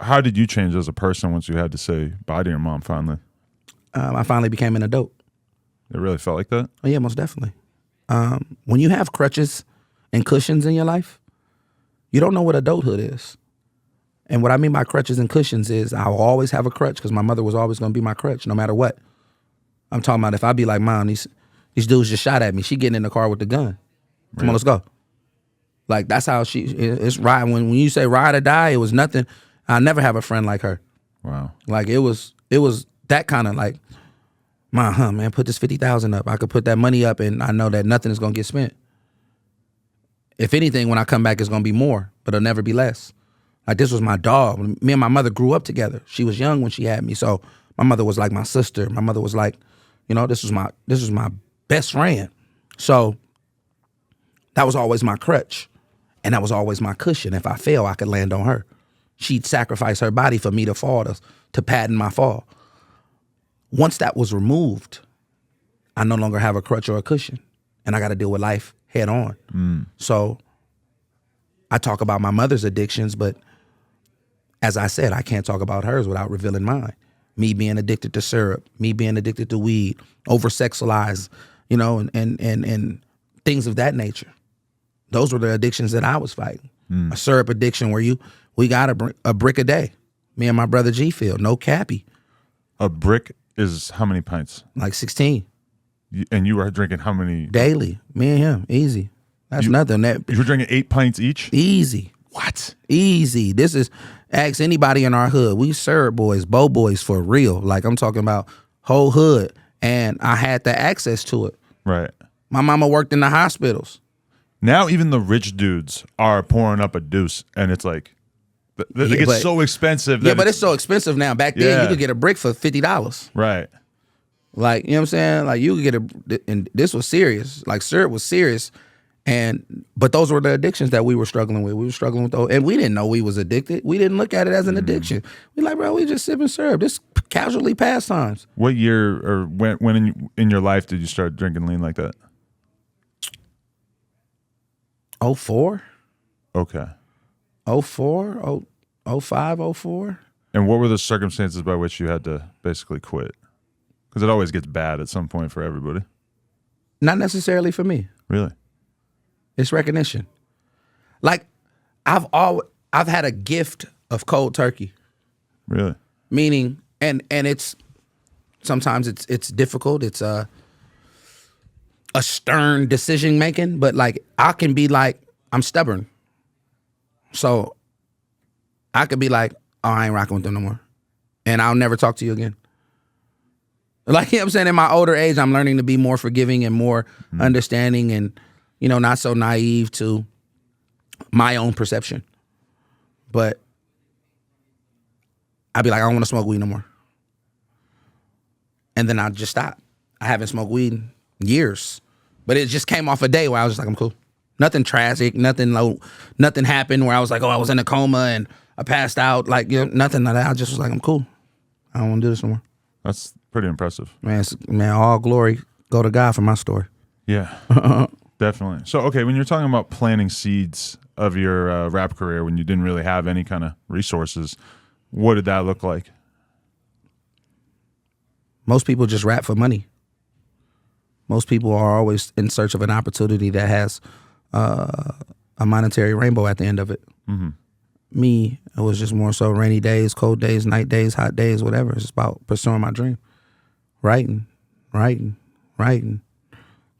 How did you change as a person once you had to say bye to your mom finally? I finally became an adult. It really felt like that? Oh, yeah, most definitely. When you have crutches and cushions in your life, you don't know what adulthood is. And what I mean by crutches and cushions is I'll always have a crutch because my mother was always going to be my crutch no matter what. I'm talking about if I be like, Mom, these dudes just shot at me. She getting in the car with the gun. Come on, let's go. Like, that's how it's ride. When you say ride or die, it was nothing. I never have a friend like her. Wow. Like, it was that kind of like, man, put this 50,000 up. I could put that money up and I know that nothing is going to get spent. If anything, when I come back, it's going to be more, but it'll never be less. Like, this was my dog. Me and my mother grew up together. She was young when she had me. So my mother was like my sister. My mother was like, this was my best friend. So that was always my crutch. And that was always my cushion. If I fell, I could land on her. She'd sacrifice her body for me to fall, to padding my fall. Once that was removed, I no longer have a crutch or a cushion. And I got to deal with life head on. So I talk about my mother's addictions, but as I said, I can't talk about hers without revealing mine. Me being addicted to syrup, me being addicted to weed, over-sexualized, and things of that nature. Those were the addictions that I was fighting. A syrup addiction where we got a brick a day. Me and my brother G feel, no cappy. A brick is how many pints? Like 16. And you were drinking how many? Daily. Me and him, easy. That's nothing. You were drinking 8 pints each? Easy. What? Easy. This is, ask anybody in our hood. We syrup boys, bow boys for real. Like, I'm talking about whole hood. And I had the access to it. Right. My mama worked in the hospitals. Now even the rich dudes are pouring up a deuce, and it's like, it gets so expensive. Yeah, but it's so expensive now. Back then, you could get a brick for $50. Right. Like, you know what I'm saying? Like, you could get and this was serious. Like, syrup was serious. But those were the addictions that we were struggling with. We were struggling with those. And we didn't know we was addicted. We didn't look at it as an addiction. We like, bro, we just sipping syrup. This casually pastimes. What year or when in your life did you start drinking lean like that? 04. Okay. 04, 05, 04. And what were the circumstances by which you had to basically quit? Because it always gets bad at some point for everybody. Not necessarily for me. Really? It's recognition. Like, I've had a gift of cold turkey. Really? Meaning, and it's sometimes it's difficult. It's a stern decision making, but like I can be like, I'm stubborn. So I could be like, oh, I ain't rocking with them no more. And I'll never talk to you again. Like, you know what I'm saying? In my older age, I'm learning to be more forgiving and more understanding and, not so naive to my own perception. But I'd be like, I don't want to smoke weed no more. And then I'd just stop. I haven't smoked weed in years. But it just came off a day where I was just like, I'm cool. Nothing tragic, nothing happened where I was like, oh, I was in a coma and I passed out. Like, nothing like that. I just was like, I'm cool. I don't want to do this no more. That's pretty impressive. Man, all glory go to God for my story. Yeah, definitely. So, okay, when you're talking about planting seeds of your rap career when you didn't really have any kind of resources, what did that look like? Most people just rap for money. Most people are always in search of an opportunity that has a monetary rainbow at the end of it. Mm-hmm. Me, it was just more so rainy days, cold days, night days, hot days, whatever. It's about pursuing my dream. Writing,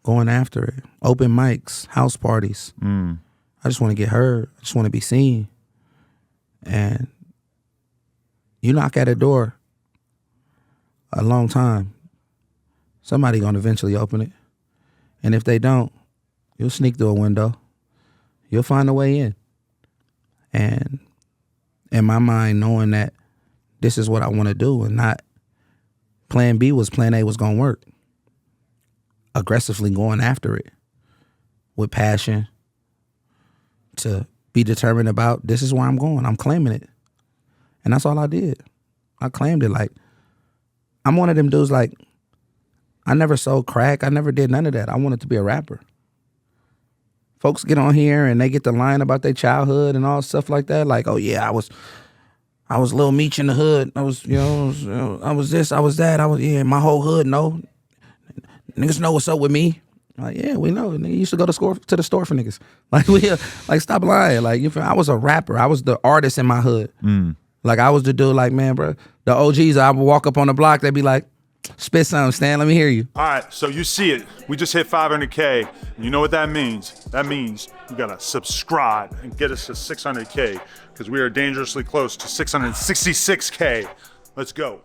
going after it. Open mics, house parties. I just want to get heard. I just want to be seen. And you knock at a door a long time, somebody gonna eventually open it. And if they don't, you'll sneak through a window. You'll find a way in. And in my mind, knowing that this is what I want to do and not plan B was plan A was going to work. Aggressively going after it with passion to be determined about this is where I'm going. I'm claiming it. And that's all I did. I claimed it. Like, I'm one of them dudes, like, I never sold crack. I never did none of that. I wanted to be a rapper. Folks get on here and they get to lying about their childhood and all stuff like that. Like, oh yeah, I was Lil Meech in the hood. I was, I was this, I was that. My whole hood know. Niggas know what's up with me. Like, yeah, we know. Nigga used to go to the store for niggas. Like, like, stop lying. Like, I was a rapper. I was the artist in my hood. Like, I was the dude, like, man, bro, the OGs, I would walk up on the block, they'd be like, spit something, Stan, let me hear you. All right, so you see it. We just hit 500K. You know what that means? That means you gotta subscribe and get us to 600K because we are dangerously close to 666K. Let's go.